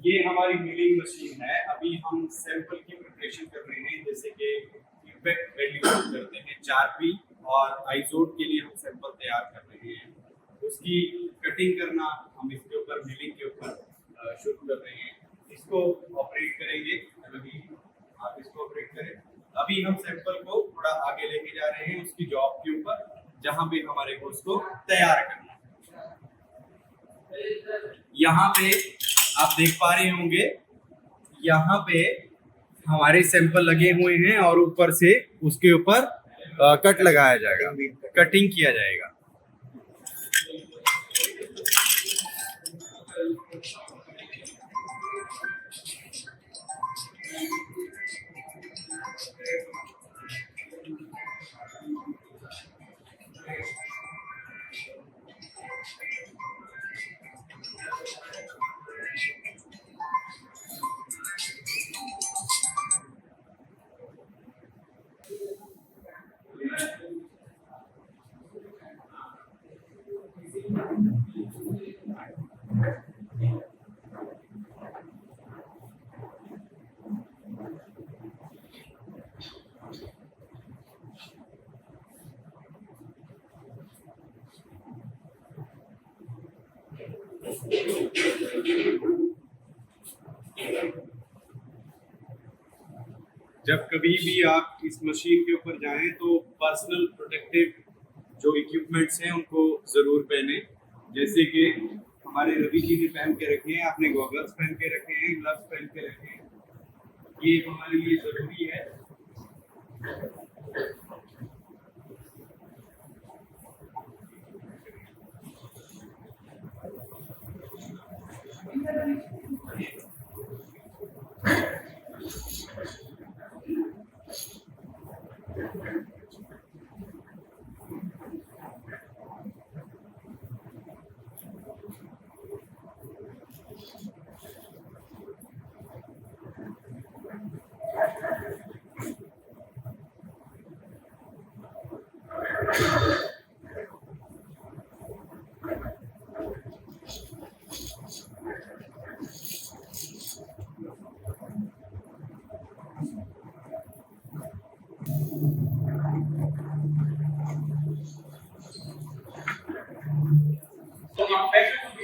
ये हमारी milling machine है। अभी हम सैंपल की प्रिपरेशन कर रहे हैं, जैसे कि इम्पैक्ट वैल्यू करते हैं 4P और आइजोड के लिए हम सैंपल तैयार कर रहे हैं। उसकी कटिंग करना हम इसके ऊपर मिलिंग के ऊपर शुरू कर रहे हैं। इसको ऑपरेट करेंगे। अभी आप इसको ऑपरेट करें। अभी हम सैंपल को थोड़ा आगे लेके जा रहे हैं उसकी जॉब के ऊपर, जहां पे हमारे को उसको तैयार करना है। यहाँ पे आप देख पा रहे होंगे, यहाँ पे हमारे सैंपल लगे हुए हैं और ऊपर से उसके ऊपर कट लगाया जाएगा, कटिंग किया जाएगा। जब कभी भी आप इस मशीन के ऊपर जाएं तो पर्सनल प्रोटेक्टिव जो इक्विपमेंट्स हैं उनको जरूर पहने। जैसे कि हमारे रवि जी ने पहन के रखे हैं, आपने गॉगल्स पहन के रखे हैं, ग्लव्स पहन के रखे हैं, ये हमारे लिए जरूरी है।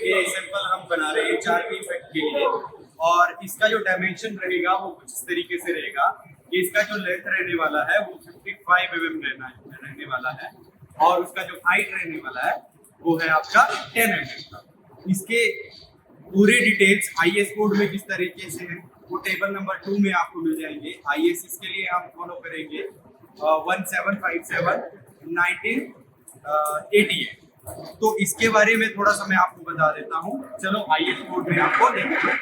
ये सैंपल हम बना रहे हैं 4P इफेक्ट के लिए, और इसका जो डायमेंशन रहेगा वो कुछ इस तरीके से रहेगा कि इसका जो लेंथ रहने वाला है वो 55 mm रहने वाला है, और उसका जो हाइट रहने वाला है वो है आपका 10 mm का। इसके पूरे डिटेल्स IS कोड में किस तरीके से है वो टेबल नंबर 2 में आपको मिल जाएंगे। IS के लिए हम फॉलो करेंगे 1757 1988। तो इसके बारे में थोड़ा सा मैं आपको बता देता हूँ। चलो IS कोड में आपको देखते हैं।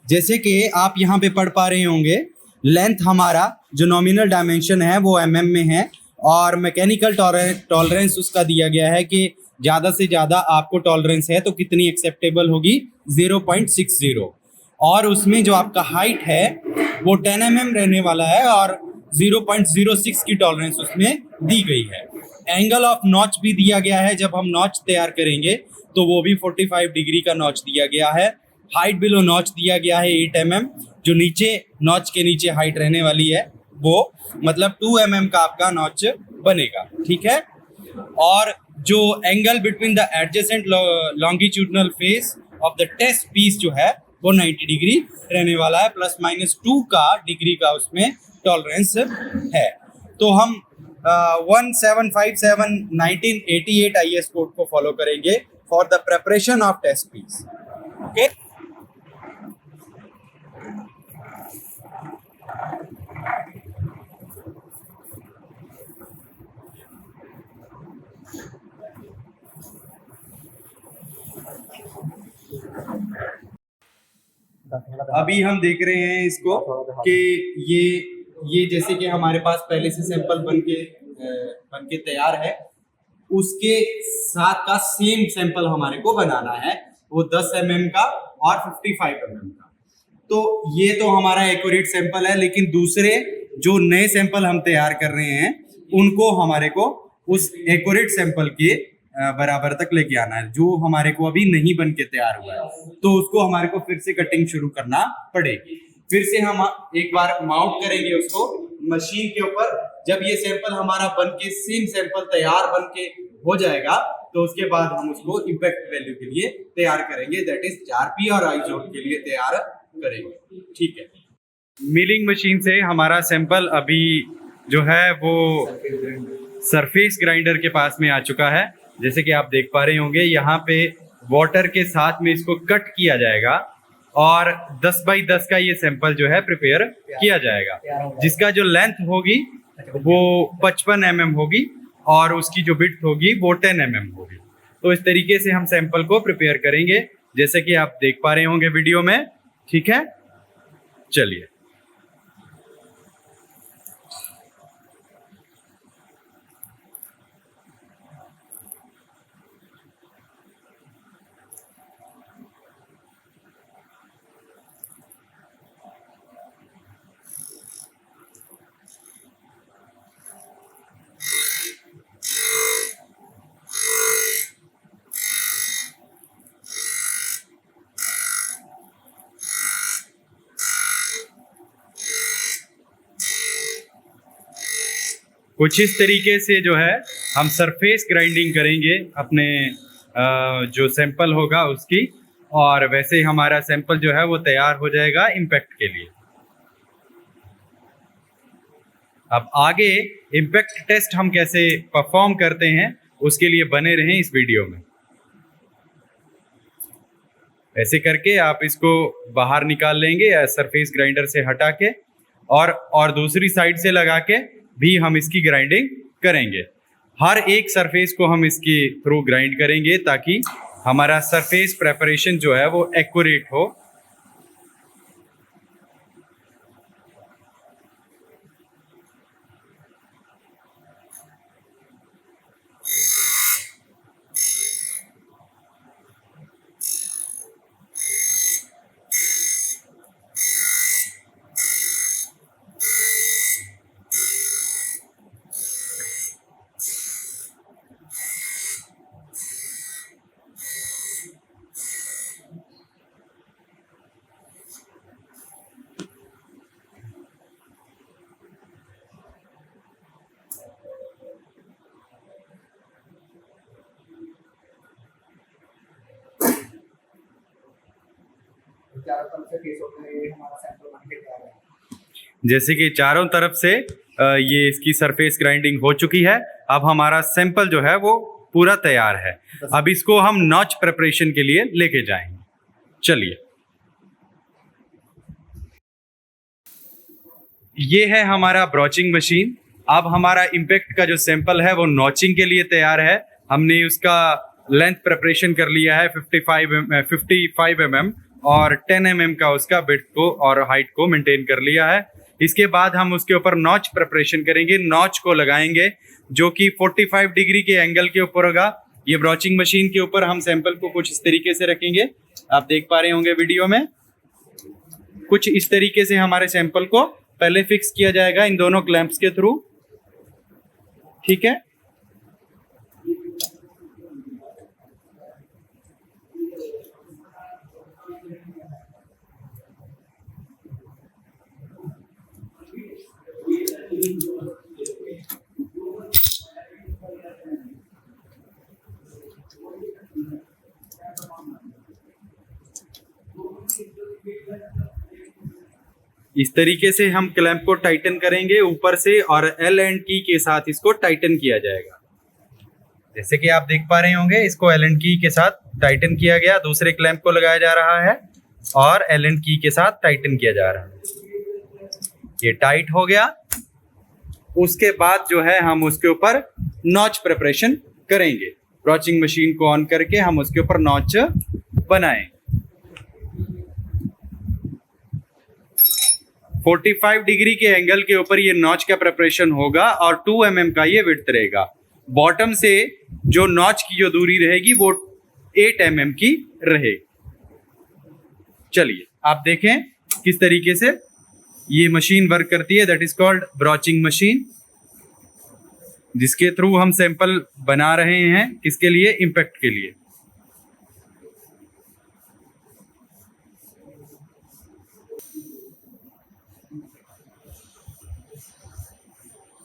जैसे कि आप यहाँ पे पढ़ पा रहे होंगे, लेंथ हमारा जो नॉमिनल डायमेंशन है वो mm में है, और मैकेनिकल टॉलरेंस उसका दिया गया है कि ज़्यादा से ज़्यादा आपको टॉलरेंस है तो कितनी एक्सेप्टेबल होगी 0.60, और उसमें जो आपका हाइट है वो 10 mm रहने वाला है और 0.06 की टॉलरेंस उसमें दी गई है। एंगल ऑफ नॉच भी दिया गया है, जब हम नॉच तैयार करेंगे तो वो भी 45 डिग्री का नॉच दिया गया है। हाइट बिलो नॉच दिया गया है 8 mm, जो नीचे नॉच के नीचे हाइट रहने वाली है वो मतलब 2 mm का आपका नॉच बनेगा, ठीक है। और जो angle between the adjacent longitudinal face of the test piece जो है वो 90 डिग्री रहने वाला है, +-2 का डिग्री का उसमें टॉलरेंस है। तो हम 1757 1988 IS कोड को फॉलो करेंगे for the preparation of test piece. Okay, अभी हम देख रहे हैं इसको कि ये जैसे कि हमारे पास पहले से सैंपल बन के तैयार है, उसके साथ का सेम सैंपल हमारे को बनाना है, वो 10 mm का और 55 mm का। तो ये तो हमारा एक्यूरेट सैंपल है, लेकिन दूसरे जो नए सैंपल हम तैयार कर रहे हैं उनको हमारे को उस एक्यूरेट सैंपल के बराबर तक लेके आना है, जो हमारे को अभी नहीं बन के तैयार हुआ है। तो उसको हमारे को फिर से कटिंग शुरू करना पड़ेगी। फिर से हम एक बार माउंट करेंगे उसको मशीन के ऊपर। जब ये सैंपल हमारा बन के सेम सैंपल तैयार बन के हो जाएगा, तो उसके बाद हम उसको इम्पैक्ट वैल्यू के लिए तैयार करेंगे, दैट इज आरपी और आइजोट के लिए तैयार करेंगे। ठीक है, मिलिंग मशीन से हमारा सैंपल अभी जो है वो सरफेस ग्राइंडर के पास में आ चुका है। जैसे कि आप देख पा रहे होंगे, यहाँ पे वाटर के साथ में इसको कट किया जाएगा और 10 बाई 10 का ये सैंपल जो है प्रिपेयर किया जाएगा, जिसका जो लेंथ होगी वो 55 mm होगी और उसकी जो विड्थ होगी वो 10 mm होगी। तो इस तरीके से हम सैंपल को प्रिपेयर करेंगे, जैसे कि आप देख पा रहे होंगे वीडियो में। ठीक है, चलिए। कुछ इस तरीके से जो है हम सरफेस ग्राइंडिंग करेंगे अपने जो सैंपल होगा उसकी, और वैसे ही हमारा सैंपल जो है वो तैयार हो जाएगा इम्पैक्ट के लिए। अब आगे इम्पैक्ट टेस्ट हम कैसे परफॉर्म करते हैं उसके लिए बने रहें इस वीडियो में। ऐसे करके आप इसको बाहर निकाल लेंगे या सरफेस ग्राइंडर से हटा के, और दूसरी साइड से लगा के भी हम इसकी ग्राइंडिंग करेंगे। हर एक सरफेस को हम इसके थ्रू ग्राइंड करेंगे ताकि हमारा सरफेस प्रेपरेशन जो है वो एक्यूरेट हो। जैसे कि चारों तरफ से ये इसकी सरफेस ग्राइंडिंग हो चुकी है। अब हमारा सैंपल जो है वो पूरा तैयार है। अब इसको हम नॉच प्रिपरेशन के लिए लेके जाएंगे। चलिए, ये है हमारा ब्रॉचिंग मशीन। अब हमारा इम्पैक्ट का जो सैंपल है वो नॉचिंग के लिए तैयार है। हमने उसका लेंथ प्रिपरेशन कर लिया है 55 mm और 10 mm का उसका विड्थ को और हाइट को मेंटेन कर लिया है। इसके बाद हम उसके ऊपर नॉच प्रिपरेशन करेंगे, नॉच को लगाएंगे जो कि 45 डिग्री के एंगल के ऊपर होगा। ये ब्रॉचिंग मशीन के ऊपर हम सैंपल को कुछ इस तरीके से रखेंगे, आप देख पा रहे होंगे वीडियो में। कुछ इस तरीके से हमारे सैंपल को पहले फिक्स किया जाएगा इन दोनों क्लैंप्स के थ्रू। ठीक है, इस तरीके से हम क्लैंप को टाइटन करेंगे ऊपर से, और एल एंड की के साथ इसको टाइटन किया जाएगा। जैसे कि आप देख पा रहे होंगे, इसको एल एंड की के साथ टाइटन किया गया। दूसरे क्लैंप को लगाया जा रहा है और एल एंड की के साथ टाइटन किया जा रहा है। ये टाइट हो गया। उसके बाद जो है हम उसके ऊपर नॉच प्रिपरेशन करेंगे। ब्रॉचिंग मशीन को ऑन करके हम उसके ऊपर नॉच बनाएं। 45 डिग्री के एंगल के ऊपर ये नॉच का प्रिपरेशन होगा और 2 mm का ये विड्थ रहेगा। बॉटम से जो नॉच की जो दूरी रहेगी वो 8 mm की रहेगी। चलिए आप देखें किस तरीके से ये मशीन वर्क करती है। That is called broaching machine. जिसके थ्रू हम सैंपल बना रहे हैं, किसके लिए? इम्पैक्ट के लिए।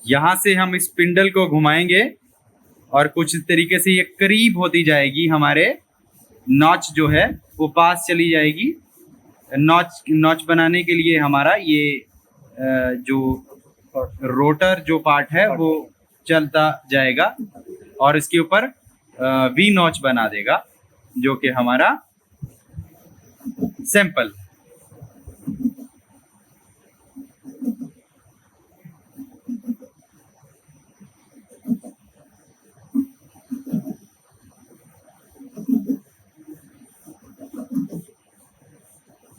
यहां से हम इस स्पिंडल को घुमाएंगे और कुछ इस तरीके से ये करीब होती जाएगी, हमारे नॉच जो है वो पास चली जाएगी। नॉच बनाने के लिए हमारा ये जो रोटर जो पार्ट है वो चलता जाएगा और इसके ऊपर वी नॉच बना देगा, जो कि हमारा सैंपल।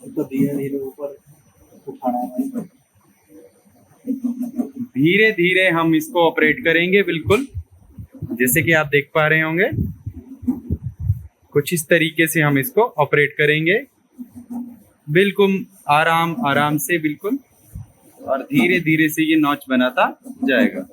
तो धीरे धीरे ऊपर उठाना है। धीरे धीरे हम इसको ऑपरेट करेंगे, बिल्कुल जैसे कि आप देख पा रहे होंगे। कुछ इस तरीके से हम इसको ऑपरेट करेंगे, बिल्कुल आराम आराम से, बिल्कुल, और धीरे धीरे से ये नॉच बनाता जाएगा।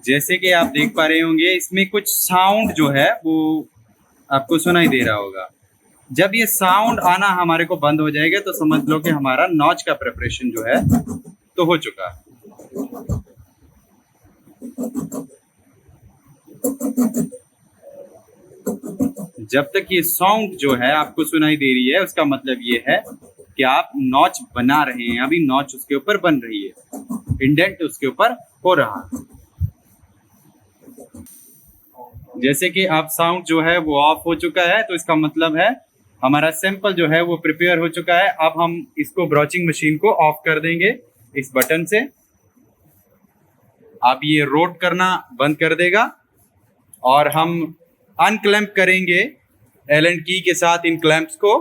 जैसे कि आप देख पा रहे होंगे, इसमें कुछ साउंड जो है वो आपको सुनाई दे रहा होगा। जब ये साउंड आना हमारे को बंद हो जाएगा तो समझ लो कि हमारा नॉच का प्रिपरेशन जो है तो हो चुका है। जब तक ये साउंड जो है आपको सुनाई दे रही है, उसका मतलब ये है कि आप नॉच बना रहे हैं, अभी नॉच उसके ऊपर बन रही है, इंडेंट उसके ऊपर हो रहा है। जैसे कि आप साउंड जो है वो ऑफ हो चुका है, तो इसका मतलब है हमारा सैंपल जो है वो प्रिपेयर हो चुका है। अब हम इसको ब्रोचिंग मशीन को ऑफ कर देंगे इस बटन से। अब ये रोट करना बंद कर देगा और हम अनक्लैंप करेंगे एलन की के साथ इन क्लैंप्स को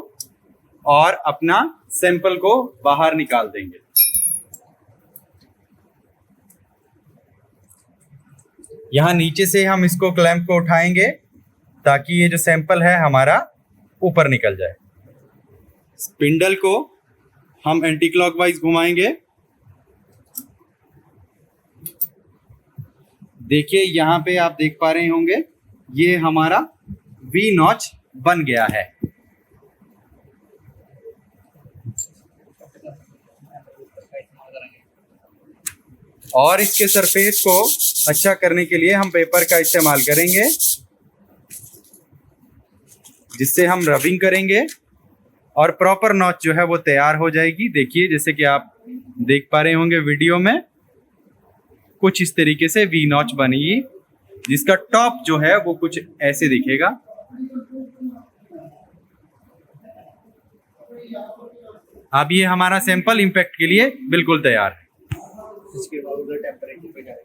और अपना सैंपल को बाहर निकाल देंगे। यहाँ नीचे से हम इसको क्लैंप को उठाएंगे ताकि ये जो सैंपल है हमारा ऊपर निकल जाए। स्पिंडल को हम एंटी क्लॉकवाइज घुमाएंगे। देखिए यहाँ पे आप देख पा रहे होंगे, ये हमारा वी नॉच बन गया है। और इसके सरफेस को अच्छा करने के लिए हम पेपर का इस्तेमाल करेंगे, जिससे हम रबिंग करेंगे और प्रॉपर नॉच जो है वो तैयार हो जाएगी। देखिए जैसे कि आप देख पा रहे होंगे वीडियो में, कुछ इस तरीके से वी नॉच बनेगी, जिसका टॉप जो है वो कुछ ऐसे दिखेगा। अब ये हमारा सैंपल इम्पैक्ट के लिए बिल्कुल तैयार है। इसके बाद उधर टेम्परेचर पे जाएगा।